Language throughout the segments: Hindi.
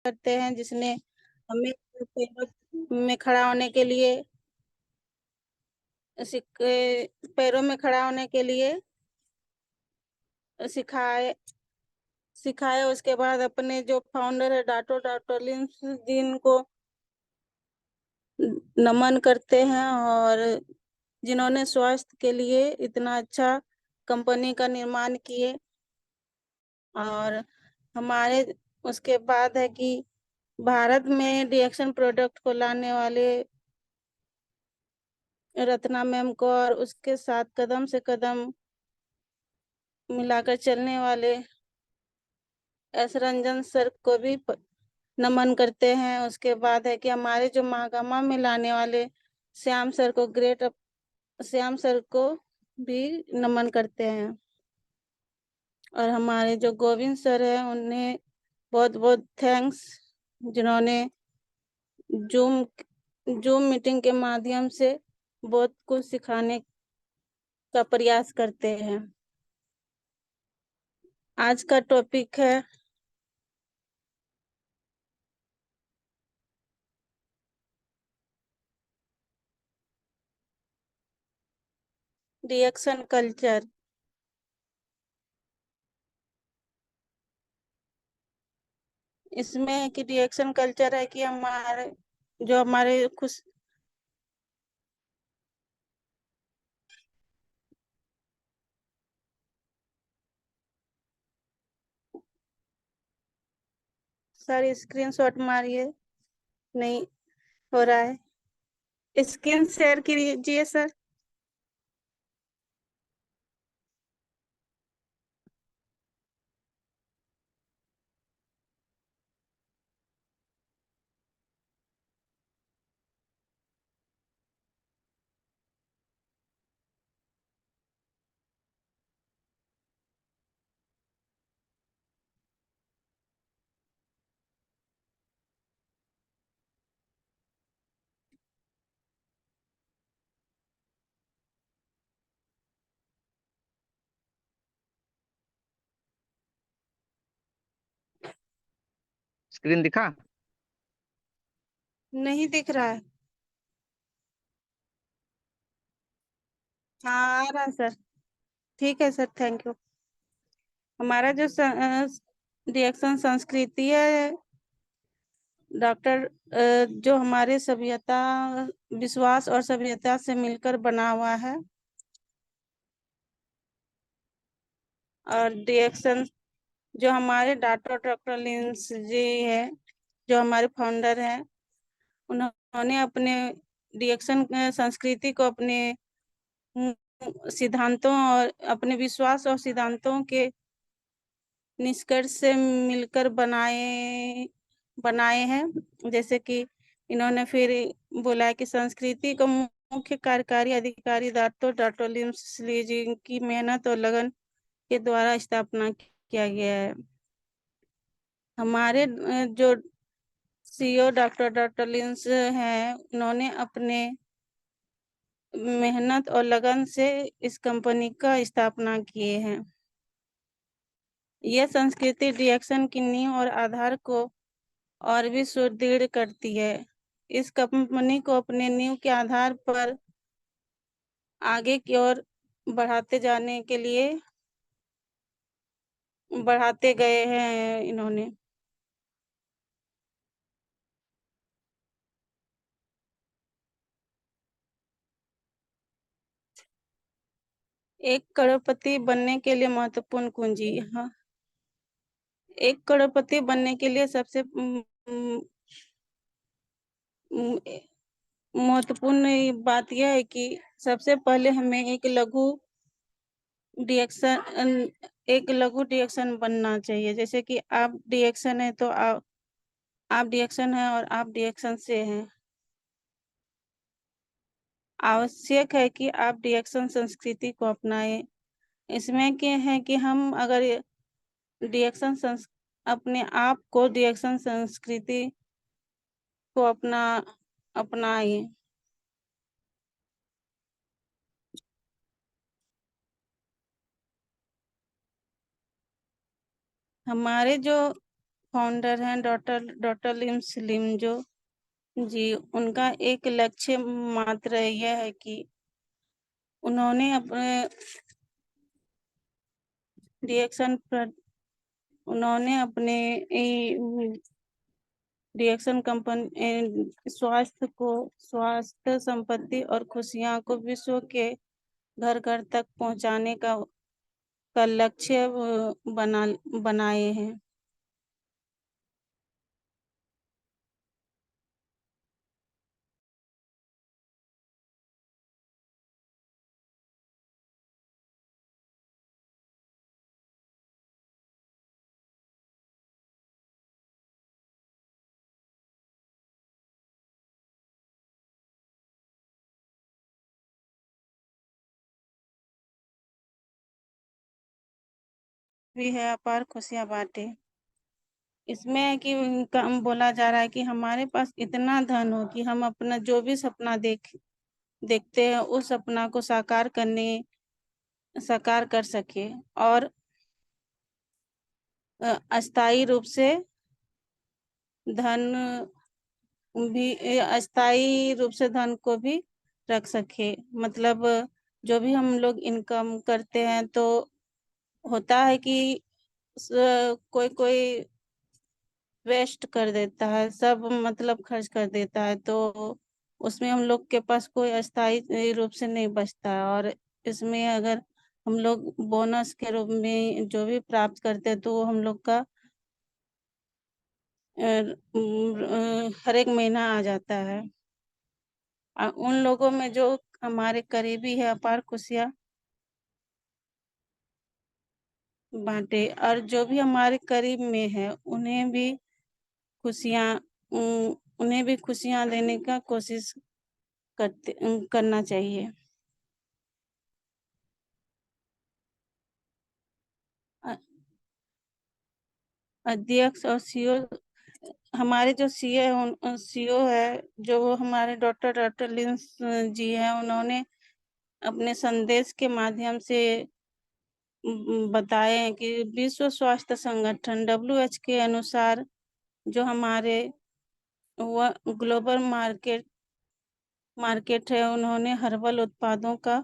करते हैं, जिसने हमें पैरों में खड़ा होने के लिए पैरों में खड़ा होने के लिए सिखाए सिखाए। उसके बाद अपने जो फाउंडर है डाटोलिन जिनको नमन करते हैं, और जिन्होंने स्वास्थ्य के लिए इतना अच्छा कंपनी का निर्माण किए। और हमारे उसके बाद है कि भारत में रिएक्शन प्रोडक्ट को लाने वाले रत्ना मैम को, और उसके साथ कदम से कदम मिलाकर चलने वाले एस रंजन सर को भी नमन करते हैं। उसके बाद है कि हमारे जो महागामा में लाने वाले श्याम सर को श्याम सर को भी नमन करते हैं। और हमारे जो गोविंद सर हैं उन्हें बहुत बहुत थैंक्स, जिन्होंने जूम जूम मीटिंग के माध्यम से बहुत कुछ सिखाने का प्रयास करते हैं। आज का टॉपिक है रिएक्शन कल्चर। इसमें कि रिएक्शन कल्चर है कि हमारे खुश सर स्क्रीनशॉट मारिए, नहीं हो रहा है। स्क्रीन शेयर कीजिए सर। स्क्रीन दिखा? नहीं दिख रहा है। हाँ, आ रहा है सर। ठीक है सर, थैंक यू। हमारा जो रिएक्शन संस्कृति है डॉक्टर, जो हमारे सभ्यता, विश्वास और सभ्यता से मिलकर बना हुआ है। और रिएक्शन जो हमारे डॉक्टर लिंस जी है, जो हमारे फाउंडर हैं, उन्होंने अपने रिएक्शन संस्कृति को अपने सिद्धांतों और अपने विश्वास और सिद्धांतों के निष्कर्ष से मिलकर बनाए हैं। जैसे कि इन्होंने फिर बोला है कि संस्कृति को मुख्य कार्यकारी अधिकारी डॉक्टर लिम्सली जी की मेहनत और लगन के द्वारा स्थापना किया गया है। हमारे जो सीईओ डॉक्टर लिंस हैं, उन्होंने अपने मेहनत और लगन से इस कंपनी का स्थापना किए हैं। यह संस्कृति रिएक्शन की नींव और आधार को और भी सुदृढ़ करती है। इस कंपनी को अपने नींव के आधार पर आगे की ओर बढ़ाते जाने के लिए बढ़ाते गए हैं इन्होंने। एक करोड़पति बनने के लिए महत्वपूर्ण कुंजी। हाँ, एक करोड़पति बनने के लिए सबसे महत्वपूर्ण बात यह है कि सबसे पहले हमें रिएक्शन एक लघु रिएक्शन बनना चाहिए। जैसे कि आप रिएक्शन है तो आप रिएक्शन है और आप रिएक्शन से हैं। आवश्यक है कि आप रिएक्शन संस्कृति को अपनाएं। इसमें क्या है कि हम अगर रिएक्शन अपने आप को रिएक्शन संस्कृति को अपनाएं। हमारे जो फाउंडर हैं डॉक्टर डॉक्टर लिम स्लिम जो जी, उनका एक लक्ष्य मात्र यह है कि उन्होंने अपने रिएक्शन पर उन्होंने अपने रिएक्शन कंपनी स्वास्थ्य संपत्ति और खुशियां को विश्व के घर घर तक पहुंचाने का लक्ष्य बनाए हैं। भी है अपार खुशियां बांटे। इसमें है कि बोला जा रहा है कि हमारे पास इतना धन हो कि हम अपना जो भी सपना देखते हैं उस सपना को साकार कर सके और अस्थायी रूप से धन अस्थायी रूप से धन को भी रख सके। मतलब जो भी हम लोग इनकम करते हैं तो होता है कि कोई कोई वेस्ट कर देता है, सब मतलब खर्च कर देता है, तो उसमें हम लोग के पास कोई अस्थायी रूप से नहीं बचता है। और इसमें अगर हम लोग बोनस के रूप में जो भी प्राप्त करते हैं तो वो हम लोग का हर एक महीना आ जाता है। उन लोगों में जो हमारे करीबी है अपार खुशियाँ बांटे, और जो भी हमारे करीब में है खुशियाँ उन्हें भी खुशियाँ देने का कोशिश करना चाहिए। अ- अध्यक्ष और सीईओ, हमारे जो सीईओ है जो वो हमारे डॉक्टर लिंस जी हैं, उन्होंने अपने संदेश के माध्यम से बताए हैं कि विश्व स्वास्थ्य संगठन डब्ल्यूएच के अनुसार जो हमारे ग्लोबल मार्केट है, उन्होंने हर्बल उत्पादों का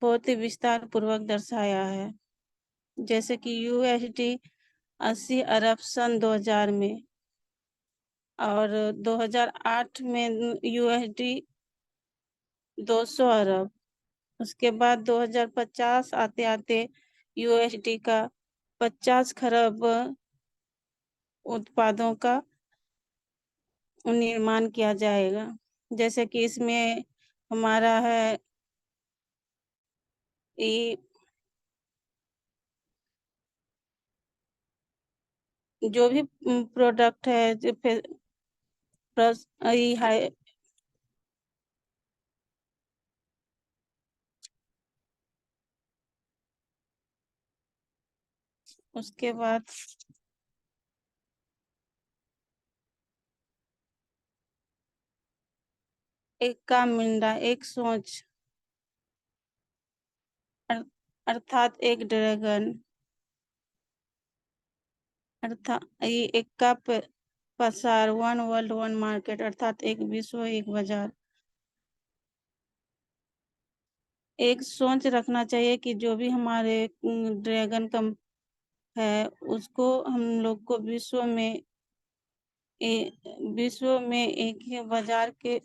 बहुत ही विस्तार पूर्वक दर्शाया है। जैसे कि यूएसडी 80 अरब सन 2000 में, और 2008 में यूएसडी 200 अरब, उसके बाद 2050 आते आते यूएसडी का 50 खरब उत्पादों का निर्माण किया जाएगा। जैसे कि इसमें हमारा है ये जो भी प्रोडक्ट है जो प्लस ये है, उसके बाद एक का मिंडा एक सोच, अर- अर्थात एक ड्रैगन, अर्थात ये एक का पसार, वन वर्ल्ड वन मार्केट, अर्थात एक विश्व एक बाजार। एक सोच रखना चाहिए कि जो भी हमारे ड्रैगन का है उसको हम लोग को विश्व में एक ही बाजार के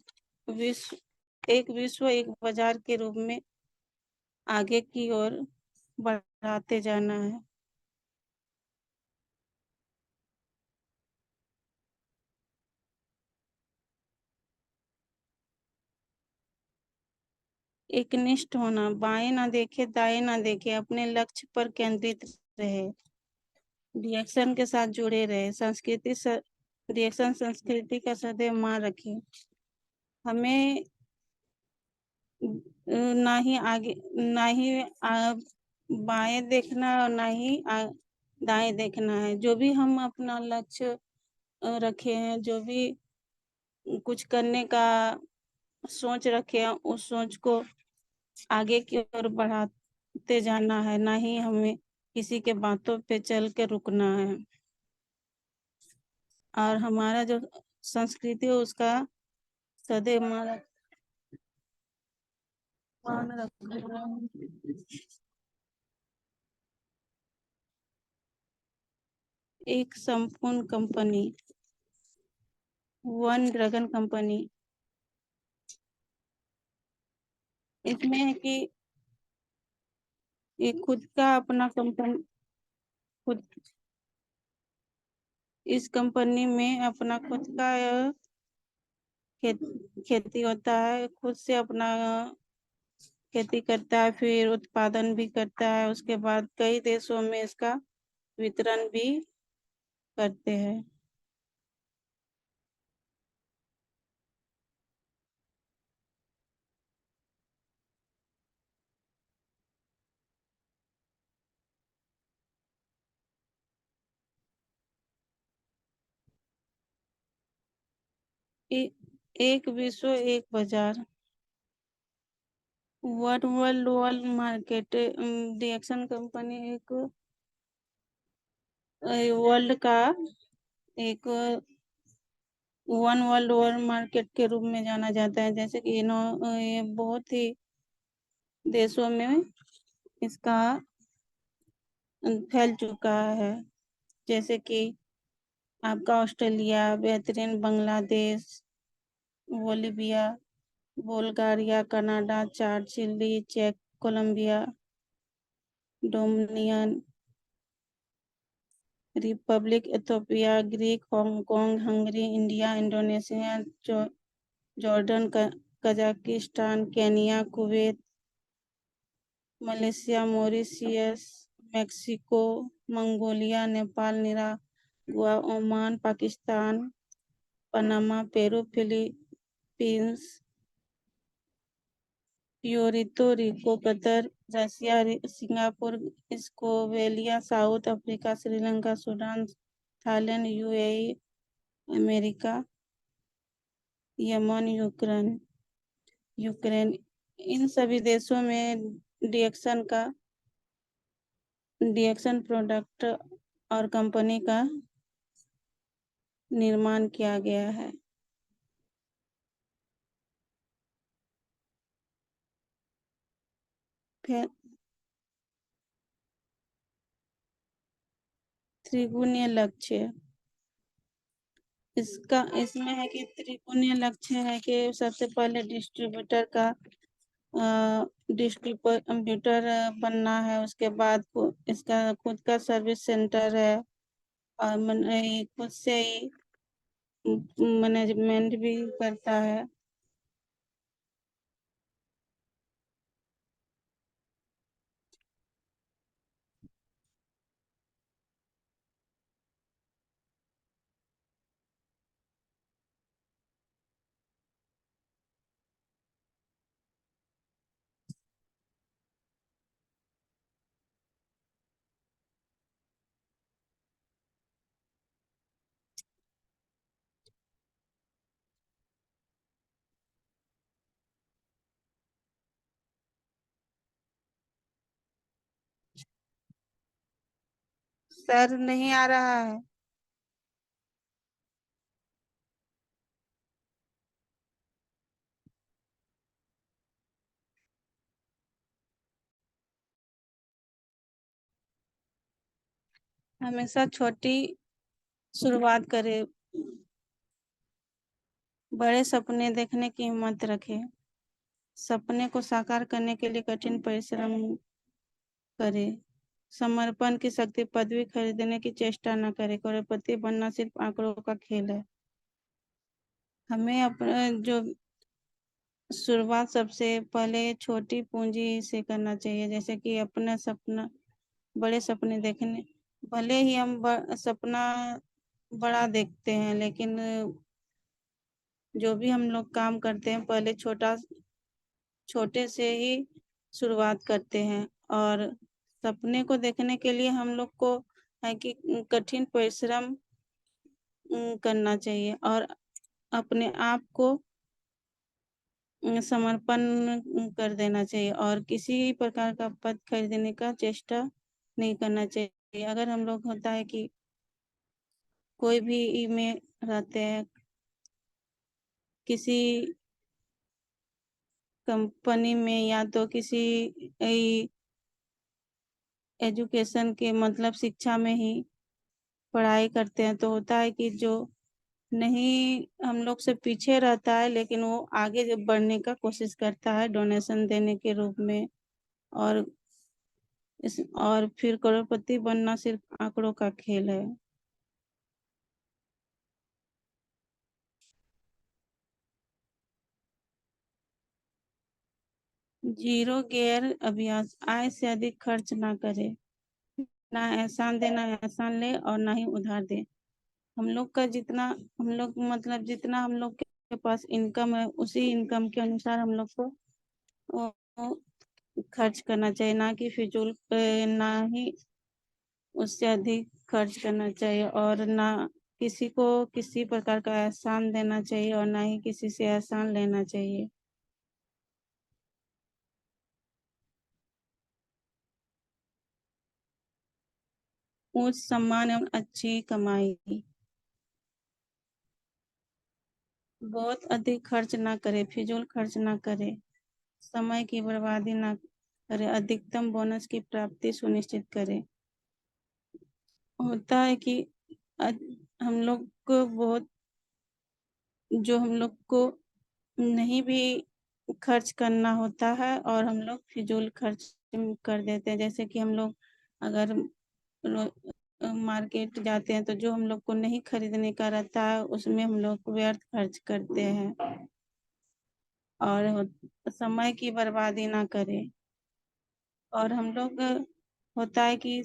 विश्व एक बाजार के रूप में आगे की ओर बढ़ाते जाना है। एकनिष्ठ होना, बाएं ना देखे दाएं ना देखे, अपने लक्ष्य पर केंद्रित रहे, रिएक्शन के साथ जुड़े रहे, रिएक्शन संस्कृति का सदैव मान रखे। हमें ना ही आगे ना ही बाएं देखना और ना ही दाएं देखना है। जो भी हम अपना लक्ष्य रखे हैं, जो भी कुछ करने का सोच रखे हैं, उस सोच को आगे की ओर बढ़ाते जाना है, ना ही हमें किसी के बातों पे चल के रुकना है। और हमारा जो संस्कृति है उसका सदैव मान रखना। एक संपूर्ण कंपनी, वन ड्रैगन कंपनी। इसमें है कि ये खुद का अपना कंपनी, खुद इस कंपनी में अपना खुद का खेत खेती होता है, खुद से अपना खेती करता है, फिर उत्पादन भी करता है, उसके बाद कई देशों में इसका वितरण भी करते हैं। ए, एक विश्व एक बाजार, वर्ल्ड वर्ल्ड मार्केट डिएक्शन कंपनी एक वर्ल्ड का एक वन वर्ल्ड वर्ल्ड मार्केट के रूप में जाना जाता है। जैसे कि ये बहुत ही देशों में इसका फैल चुका है। जैसे कि आपका ऑस्ट्रेलिया, बेहतरीन Bangladesh, Bolivia, Bulgaria, Canada, Chad, Chile, चेक, Colombia, Dominion republic, Ethiopia, Greek, Hong Kong, Hungary, India, Indonesia, Jordan, Kazakhstan, Kenya, Kuwait, Malaysia, Mauritius, Mexico, Mongolia, Nepal, Nicaragua, Oman, Pakistan, Panama, Peru, Philippines, Puerto Rico, Qatar, Russia, Singapore, Slovenia, South Africa, Sri Lanka, Sudan, Thailand, UAE, America, Yemen, Ukraine Ukraine इन सभी देशों में डिएक्शन प्रोडक्ट और कंपनी का निर्माण किया गया है। फिर त्रिगुणीय लक्ष्य, इसमें है कि त्रिकोणीय लक्ष्य है कि सबसे पहले डिस्ट्रीब्यूटर बनना है, उसके बाद इसका खुद का सर्विस सेंटर है, और खुद से ही मैनेजमेंट भी करता है। सर नहीं आ रहा है। हमेशा छोटी शुरुआत करें, बड़े सपने देखने की हिम्मत रखें, सपने को साकार करने के लिए कठिन परिश्रम करें, समर्पण की शक्ति, पदवी खरीदने की चेष्टा न करें, करोड़पति बनना सिर्फ आंकड़ों का खेल है। हमें अपना जो शुरुआत सबसे पहले छोटी पूंजी से करना चाहिए। जैसे कि अपना सपना, बड़े सपने देखने, भले ही हम सपना बड़ा देखते हैं, लेकिन जो भी हम लोग काम करते हैं पहले छोटे से ही शुरुआत करते हैं। और सपने को देखने के लिए हम लोग को है कि कठिन परिश्रम करना चाहिए, और अपने आप को समर्पण कर देना चाहिए, और किसी प्रकार का पद खरीदने का चेष्टा नहीं करना चाहिए। अगर हम लोग होता है कि कोई भी में रहते हैं, किसी कंपनी में या तो किसी एजुकेशन के मतलब शिक्षा में ही पढ़ाई करते हैं, तो होता है कि जो नहीं हम लोग से पीछे रहता है लेकिन वो आगे जब बढ़ने का कोशिश करता है डोनेशन देने के रूप में। और और फिर करोड़पति बनना सिर्फ आंकड़ों का खेल है। जीरो गियर अभ्यास। आय से अधिक खर्च ना करे, ना एहसान दे, ना एहसान ले और ना ही उधार दे। हम लोग का जितना, हम लोग मतलब जितना हम लोग के पास इनकम है उसी इनकम के अनुसार हम लोग को वो खर्च करना चाहिए, ना कि फिजूल पे, ना ही उससे अधिक खर्च करना चाहिए, और ना किसी को किसी प्रकार का एहसान देना चाहिए और ना ही किसी से एहसान लेना चाहिए। ऊंच सम्मान एवं अच्छी कमाई। बहुत अधिक खर्च ना करे, फिजूल खर्च ना करे, समय की बर्बादी ना करे, अधिकतम बोनस की प्राप्ति सुनिश्चित करे। होता है कि हम लोग को बहुत, जो हम लोग को नहीं भी खर्च करना होता है और हम लोग फिजूल खर्च कर देते हैं। जैसे कि हम लोग अगर मार्केट जाते हैं तो जो हम लोग को नहीं खरीदने का रहता है उसमें हम लोग व्यर्थ खर्च करते हैं। और समय की बर्बादी ना करें। और हम लोग होता है कि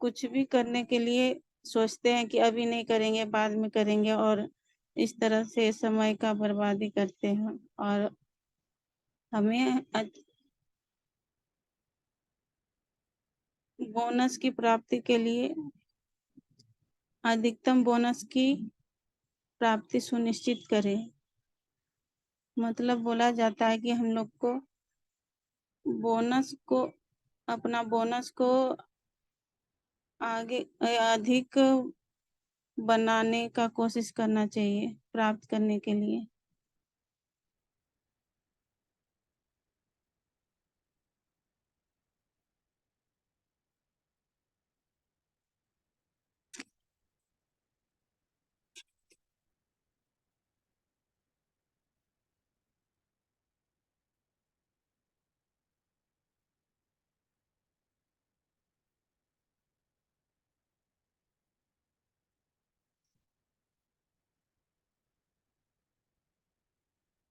कुछ भी करने के लिए सोचते हैं कि अभी नहीं करेंगे, बाद में करेंगे, और इस तरह से समय का बर्बादी करते हैं। और हमें बोनस की प्राप्ति के लिए अधिकतम बोनस की प्राप्ति सुनिश्चित करें। मतलब बोला जाता है कि हम लोग को बोनस को, अपना बोनस को आगे अधिक बनाने का कोशिश करना चाहिए प्राप्त करने के लिए।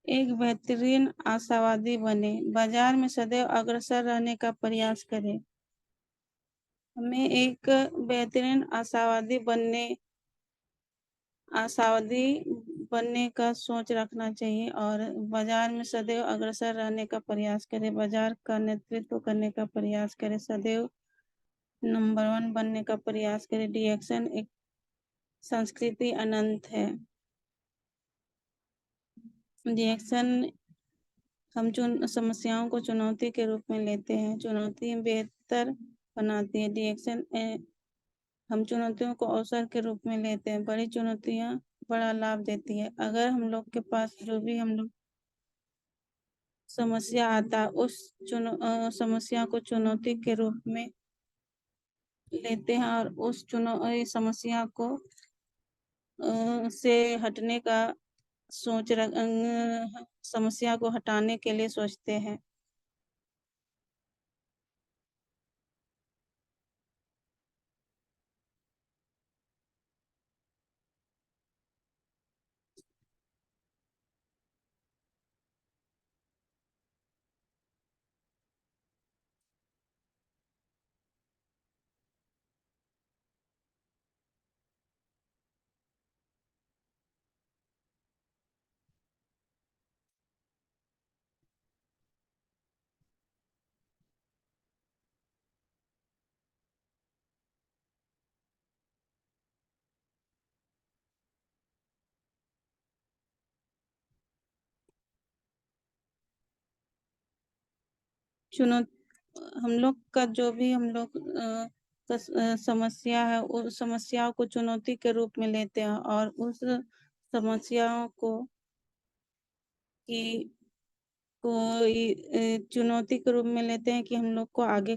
एक बेहतरीन आशावादी बने, बाजार में सदैव अग्रसर रहने का प्रयास करें। हमें एक बेहतरीन आशावादी बनने का सोच रखना चाहिए और बाजार में सदैव अग्रसर रहने का प्रयास करें, बाजार का नेतृत्व करने का प्रयास करें, सदैव नंबर वन बनने का प्रयास करें। डिएक्शन एक संस्कृति अनंत है। डिएक्शन हम समस्याओं को चुनौती के रूप में लेते हैं, चुनौती बेहतर बनाती है। डिएक्शन हम चुनौतियों को अवसर के रूप में लेते हैं, बड़ी चुनौतियां बड़ा लाभ देती है। अगर हम लोग के पास जो भी हम लोग समस्या आता है उस समस्या को चुनौती के रूप में लेते हैं और उस समस्या को से हटने का समस्या को हटाने के लिए सोचते हैं। चुनौ हम लोग का जो भी हम लोग समस्या है, उस समस्याओं को चुनौती के रूप में लेते हैं और उस समस्याओं को कि चुनौती के रूप में लेते हैं कि हम लोग को आगे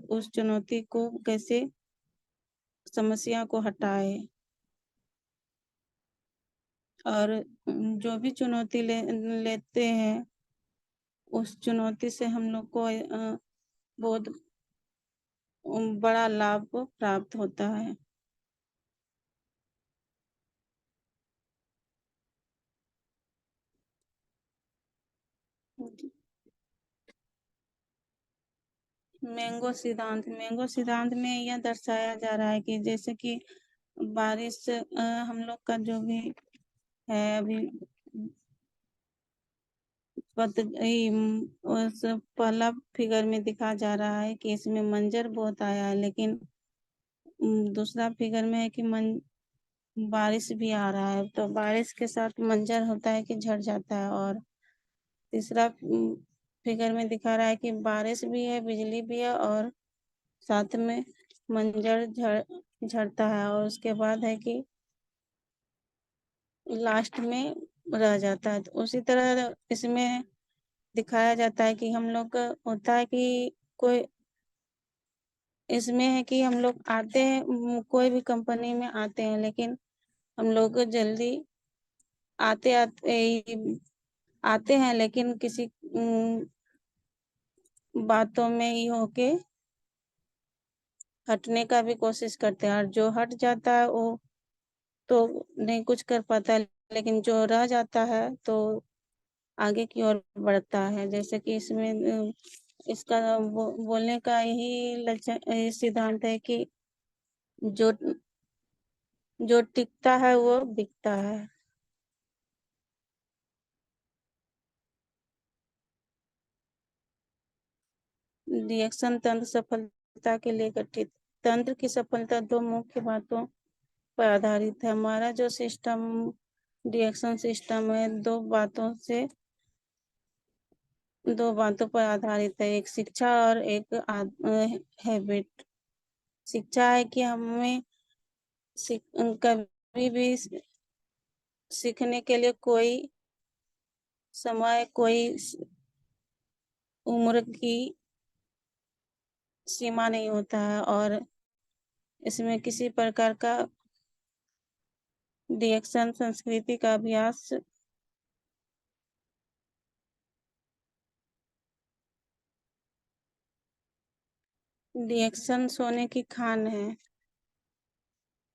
उस चुनौती को कैसे समस्या को हटाए। और जो भी चुनौती लेते हैं उस चुनौती से हम लोग को बहुत बड़ा लाभ प्राप्त होता है। मैंगो सिद्धांत में यह दर्शाया जा रहा है कि जैसे कि बारिश हम लोग का जो भी है अभी उस पहला फिगर में दिखा जा रहा है कि इसमें मंजर बहुत आया है, लेकिन दूसरा फिगर में है कि बारिश भी आ रहा है, तो बारिश के साथ मंजर होता है कि झड़ जाता है। और तीसरा फिगर में दिखा रहा है कि बारिश भी है, बिजली भी है और साथ में मंजर झड़ता है, और उसके बाद है कि लास्ट में रह जाता है। तो उसी तरह इसमें दिखाया जाता है कि हम लोग का होता है कि कोई इसमें है कि हम लोग आते हैं, कोई भी कंपनी में आते हैं, लेकिन हम लोग जल्दी आते आते आते हैं, लेकिन किसी बातों में ये होके हटने का भी कोशिश करते हैं, और जो हट जाता है वो तो नहीं कुछ कर पाता, लेकिन जो रह जाता है तो आगे की ओर बढ़ता है। जैसे कि इसमें इसका बोलने का यही लक्ष्य सिद्धांत है कि जो जो टिकता है वो बिकता है। रिएक्शन तंत्र सफलता के लिए गठित। तंत्र की सफलता दो मुख्य बातों पर आधारित है। हमारा जो सिस्टम रिएक्शन सिस्टम है दो बातों पर आधारित है, एक शिक्षा और एक हैबिट। शिक्षा है कि हमें कभी भी सीखने के लिए कोई समय, कोई उम्र की सीमा नहीं होता है, और इसमें किसी प्रकार का रिएक्शन संस्कृति का अभ्यास रिएक्शन सोने की खान है।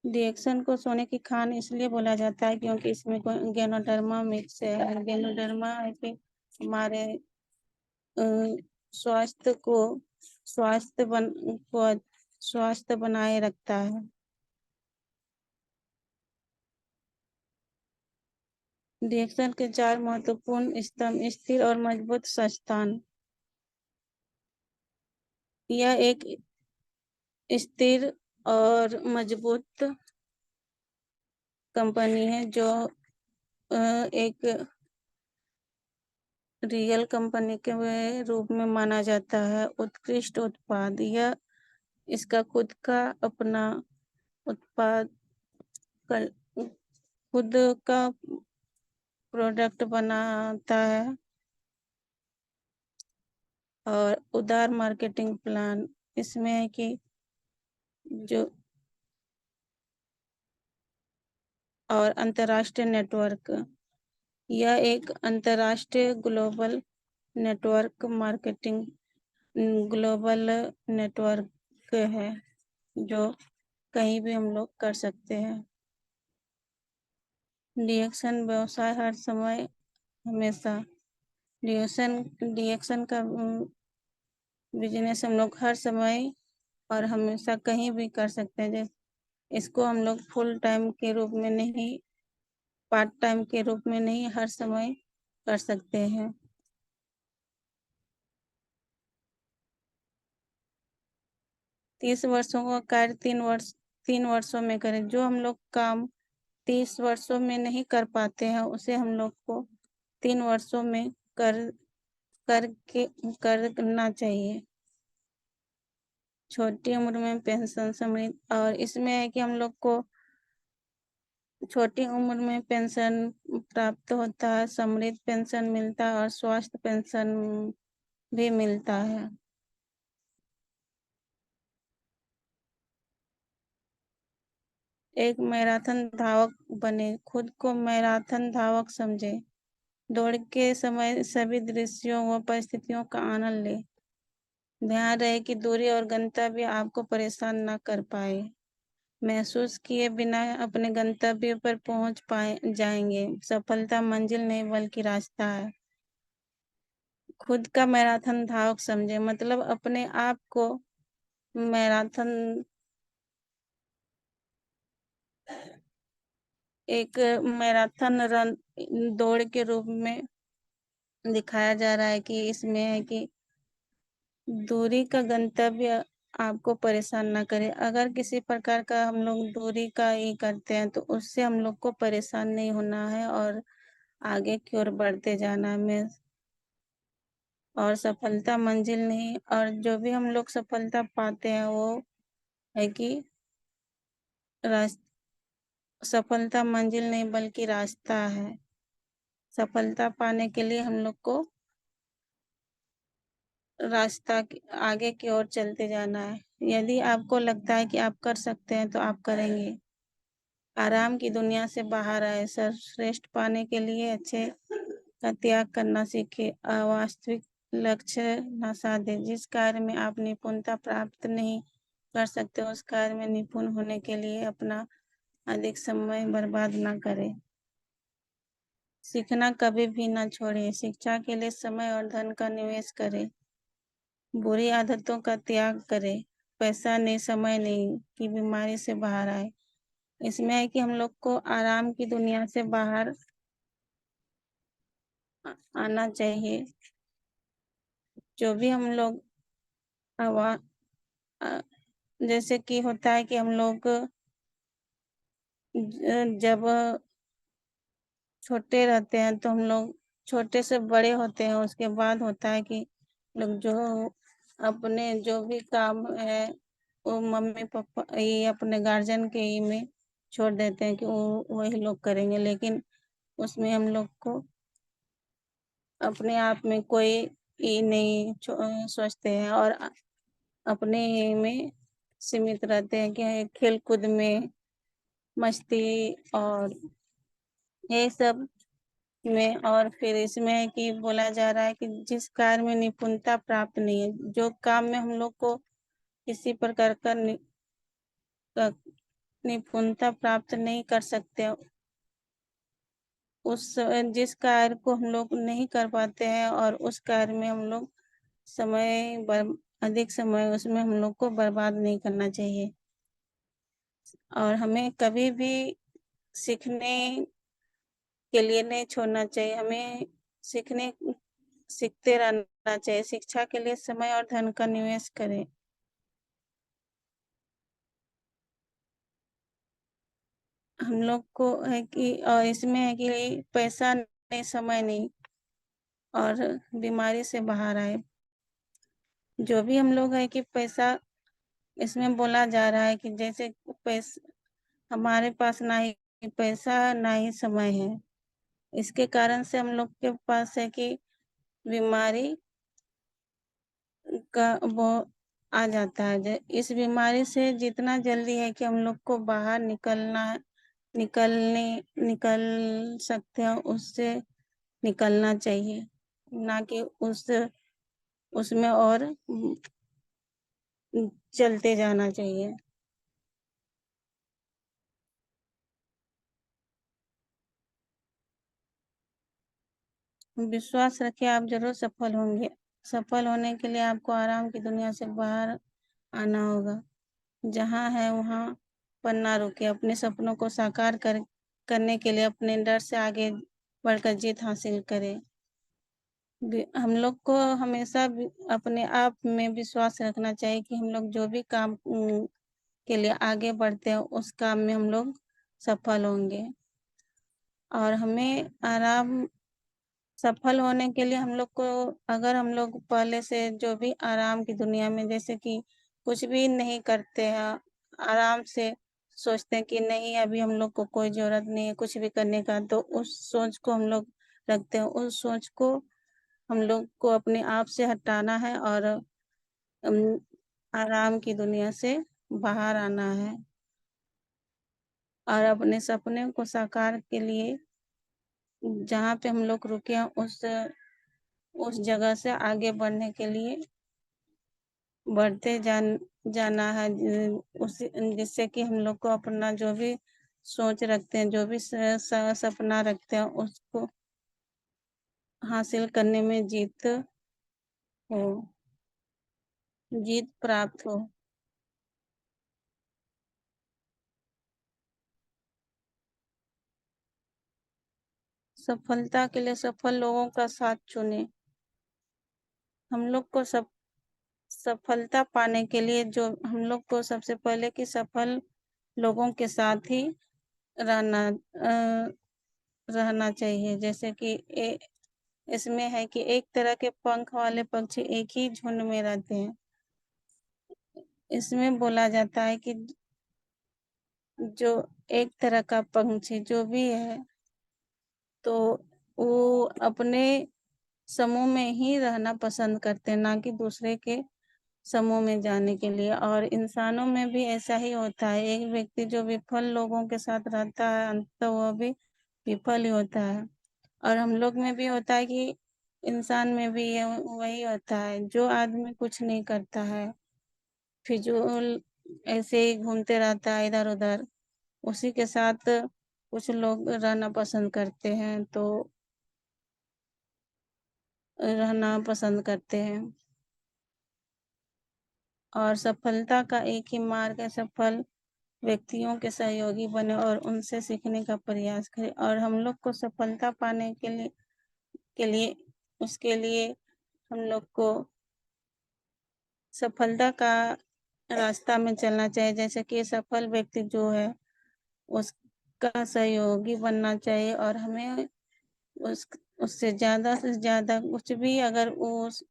रिएक्शन को सोने की खान इसलिए बोला जाता है क्योंकि इसमें गैनोडर्मा मिक्स है। गैनोडर्मा है कि हमारे अ, स्वास्थ्य को स्वास्थ्य बन को स्वास्थ्य बनाए रखता है। रिएक्शन के चार महत्वपूर्ण स्तंभ। स्थिर और मजबूत संस्थान। यह एक स्थिर और मजबूत कंपनी है जो एक रियल कंपनी के रूप में माना जाता है। उत्कृष्ट उत्पाद। यह इसका खुद का अपना उत्पाद खुद का प्रोडक्ट बनाता है। और उदार मार्केटिंग प्लान। इसमें है कि जो और अंतर्राष्ट्रीय नेटवर्क। यह एक अंतर्राष्ट्रीय global network marketing global network है जो कहीं भी हम लोग कर सकते हैं। रिएक्शन व्यवसाय हर समय हमेशा रिएक्शन रिएक्शन का बिजनेस हम लोग हर समय और हमेशा कहीं भी कर सकते हैं। जैसे इसको हम लोग फुल टाइम के रूप में नहीं, पार्ट टाइम के रूप में नहीं, हर समय कर सकते हैं। 30 वर्षों का कार्य 3 वर्षों में करें। जो हम लोग काम 30 वर्षों में नहीं कर पाते हैं उसे हम लोग को 3 वर्षों में कर करके करना चाहिए। छोटी उम्र में पेंशन समृद्धि, और इसमें है कि हम लोग को छोटी उम्र में पेंशन प्राप्त होता है, समृद्ध पेंशन मिलता है और स्वास्थ्य पेंशन भी मिलता है। एक मैराथन धावक बने, खुद को मैराथन धावक समझे, दौड़ के समय सभी दृश्यों व परिस्थितियों का आनंद ले। ध्यान रहे कि दूरी और गंतव्य आपको परेशान न कर पाए। महसूस किए बिना अपने गंतव्य पर पहुंच पाए जाएंगे। सफलता मंजिल नहीं बल्कि रास्ता है। खुद का मैराथन धावक समझे, मतलब अपने आप को मैराथन, एक मैराथन रन दौड़ के रूप में दिखाया जा रहा है कि इसमें है कि दूरी का गंतव्य आपको परेशान ना करे। अगर किसी प्रकार का हम लोग दूरी का ही करते हैं तो उससे हम लोग को परेशान नहीं होना है और आगे की ओर बढ़ते जाना है। मैं और सफलता मंजिल नहीं, और जो भी हम लोग सफलता पाते हैं वो है कि सफलता मंजिल नहीं बल्कि रास्ता है। सफलता पाने के लिए हम लोग को आगे की ओर चलते जाना है। यदि आपको लगता है कि आप कर सकते हैं तो आप करेंगे। आराम की दुनिया से बाहर आए, सर्वश्रेष्ठ पाने के लिए अच्छे का त्याग करना सीखे, अवास्तविक लक्ष्य न साधे। जिस कार्य में आप निपुणता प्राप्त नहीं कर सकते उस कार्य में निपुण होने के लिए अपना अधिक समय बर्बाद न करें। सीखना कभी भी न छोड़ें, शिक्षा के लिए समय और धन का निवेश करें। बुरी आदतों का त्याग करें, पैसा नहीं, समय नहीं कि बीमारी से बाहर आए। इसमें है कि हम लोग को आराम की दुनिया से बाहर आना चाहिए। जो भी हम लोग आवा अ, जैसे कि होता है कि हम लोग जब छोटे रहते हैं तो हम लोग छोटे से बड़े होते हैं, उसके बाद होता है कि लोग जो अपने जो भी काम है वो मम्मी पापा ये अपने गार्जियन के ही में छोड़ देते हैं कि वो वही लोग करेंगे, लेकिन उसमें हम लोग को अपने आप में कोई ये नहीं सोचते हैं और अपने में सीमित रहते हैं कि खेल कूद में मस्ती और ये सब में। और फिर इसमें है कि बोला जा रहा है कि जिस कार्य में निपुणता प्राप्त नहीं है, जो काम में हम लोग को किसी प्रकार का निपुणता प्राप्त नहीं कर सकते, उस जिस कार्य को हम लोग नहीं कर पाते हैं और उस कार्य में हम लोग अधिक समय उसमें हम लोग को बर्बाद नहीं करना चाहिए। और हमें कभी भी सीखने के लिए नहीं छोड़ना चाहिए। हमें सीखने सीखते रहना चाहिए। शिक्षा के लिए समय और धन का निवेश करें। हम लोग को है कि और इसमें है कि पैसा नहीं, समय नहीं और बीमारी से बाहर आए। जो भी हम लोग है कि पैसा, इसमें बोला जा रहा है कि जैसे पैसा हमारे पास ना ही पैसा ना ही समय है, इसके कारण से हम लोग के पास है कि बीमारी का वो आ जाता है। इस बीमारी से जितना जल्दी है कि हम लोग को बाहर निकलने निकल सकते हैं उससे निकलना चाहिए, ना कि उसमें और चलते जाना चाहिए। विश्वास रखिए, आप जरूर सफल होंगे। सफल होने के लिए आपको आराम की दुनिया से बाहर आना होगा। जहाँ है वहाँ पर ना रुके, अपने सपनों को करने के लिए अपने डर से आगे बढ़कर जीत हासिल करें। हम लोग को हमेशा अपने आप में विश्वास रखना चाहिए कि हम लोग जो भी काम के लिए आगे बढ़ते हैं उस काम में हम लोग सफल होंगे। और हमें सफल होने के लिए हम लोग को, अगर हम लोग पहले से जो भी आराम की दुनिया में, जैसे कि कुछ भी नहीं करते हैं, आराम से सोचते हैं कि नहीं अभी हम लोग को कोई जरूरत नहीं है कुछ भी करने का, तो उस सोच को हम लोग रखते हैं। उस सोच को हम लोग को अपने आप से हटाना है और आराम की दुनिया से बाहर आना है और अपने सपने को साकार के लिए जहाँ पे हम लोग रुके हैं उस जगह से आगे बढ़ने के लिए बढ़ते जाना है। उस जिससे कि हम लोग को अपना जो भी सोच रखते हैं, जो भी सपना रखते हैं, उसको हासिल करने में हो जीत प्राप्त हो। सफलता के लिए सफल लोगों का साथ चुने। हम लोग को सफलता पाने के लिए जो हम लोग को सबसे पहले कि सफल लोगों के साथ ही रहना चाहिए। जैसे कि इसमें है कि एक तरह के पंख वाले पक्षी एक ही झुंड में रहते हैं। इसमें बोला जाता है कि जो एक तरह का पंछी जो भी है, तो वो अपने समूह में ही रहना पसंद करते हैं, ना कि दूसरे के समूह में जाने के लिए। और इंसानों में भी ऐसा ही होता है, एक व्यक्ति जो विफल लोगों के साथ रहता है अंततः वह भी विफल ही होता है। और हम लोग में भी होता है कि इंसान में भी ये वही होता है, जो आदमी कुछ नहीं करता है, फिजूल ऐसे ही घूमते रहता है इधर उधर, उसी के साथ कुछ लोग रहना पसंद करते हैं, तो रहना पसंद करते हैं। और सफलता का एक ही मार्ग है, सफल व्यक्तियों के सहयोगी बने और उनसे सीखने का प्रयास करें। और हम लोग को सफलता पाने के लिए उसके लिए हम लोग को सफलता का रास्ता में चलना चाहिए। जैसे कि सफल व्यक्ति जो है उसका सहयोगी बनना चाहिए और हमें उस उससे ज्यादा से ज्यादा कुछ भी अगर उस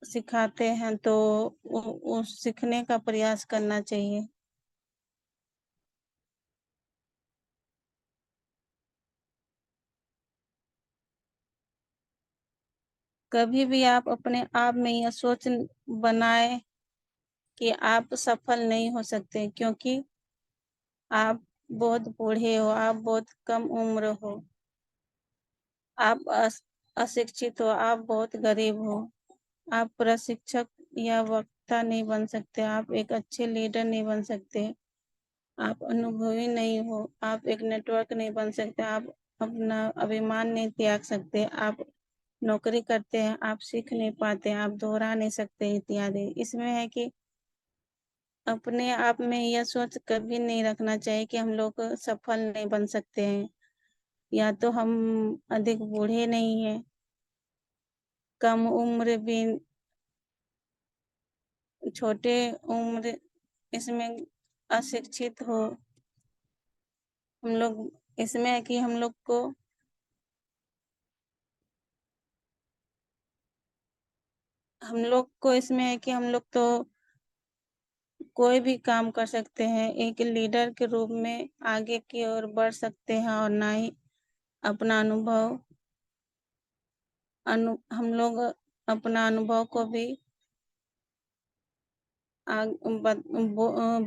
सिखाते हैं तो वो सीखने का प्रयास करना चाहिए। कभी भी आप अपने आप में यह सोच बनाए कि आप सफल नहीं हो सकते, क्योंकि आप बहुत बूढ़े हो, आप बहुत कम उम्र हो, आप अशिक्षित हो, आप बहुत गरीब हो, आप प्रशिक्षक या वक्ता नहीं बन सकते, आप एक अच्छे लीडर नहीं बन सकते, आप अनुभवी नहीं हो, आप एक नेटवर्क नहीं बन सकते, आप अपना अभिमान नहीं त्याग सकते, आप नौकरी करते हैं, आप सीख नहीं पाते, आप दोहरा नहीं सकते इत्यादि। इसमें है कि अपने आप में यह सोच कभी नहीं रखना चाहिए कि हम लोग सफल नहीं बन सकते हैं, या तो हम अधिक बूढ़े नहीं हैं, कम उम्र भी, छोटे उम्र इसमें अशिक्षित हो। हम लोग इसमें है कि हम लोग को इसमें है कि हम लोग तो कोई भी काम कर सकते हैं, एक लीडर के रूप में आगे की ओर बढ़ सकते हैं, और ना ही अपना हम लोग अपना अनुभव को भी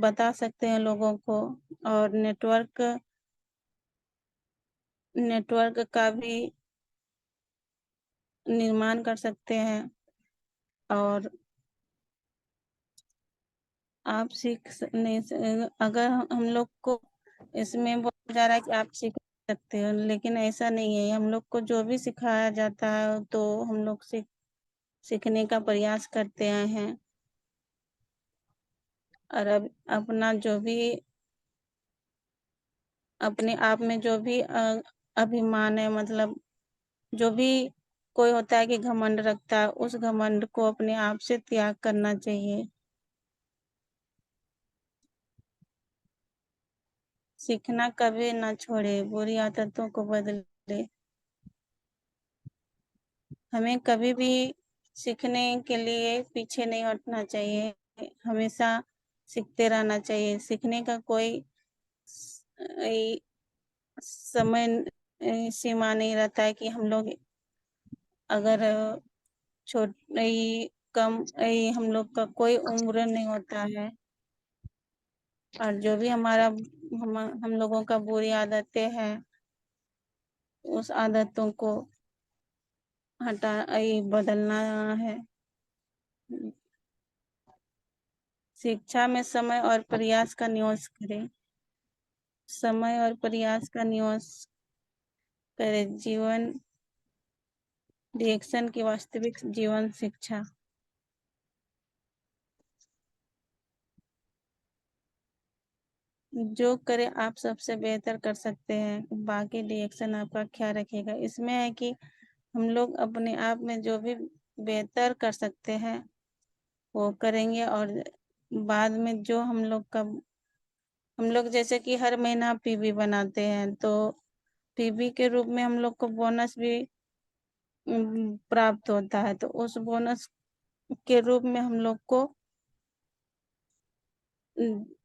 बता सकते हैं लोगों को। और नेटवर्क का भी निर्माण कर सकते हैं। और आप नहीं अगर हम लोग को इसमें बोला जा रहा है कि आप सीख सकते हो, लेकिन ऐसा नहीं है। हम लोग को जो भी सिखाया जाता है तो हम लोग सीखने का प्रयास करते आए हैं। और अब अपना जो भी अपने आप में जो भी अभिमान है, मतलब जो भी कोई होता है कि घमंड रखता है, उस घमंड को अपने आप से त्याग करना चाहिए। सीखना कभी ना छोड़े, बुरी आदतों को बदले। हमें कभी भी सीखने के लिए पीछे नहीं हटना चाहिए, हमेशा सीखते रहना चाहिए। सीखने का कोई स- समय सीमा नहीं रहता है कि हम लोग अगर छोट कम हम लोग का कोई उम्र नहीं होता है। और जो भी हम लोगों का बुरी आदतें हैं, उस आदतों को बदलना है। शिक्षा में समय और प्रयास का निवेश करें। समय और प्रयास का निवेश करें। जीवन रिएक्शन की वास्तविक जीवन शिक्षा। जो करे आप सबसे बेहतर कर सकते हैं, बाकी रिएक्शन आपका ख्याल रखेगा। इसमें है कि हम लोग अपने आप में जो भी बेहतर कर सकते हैं वो करेंगे, और बाद में जो हम लोग जैसे कि हर महीना पीबी बनाते हैं, तो पीबी के रूप में हम लोग को बोनस भी प्राप्त होता है। तो उस बोनस के रूप में हम लोग को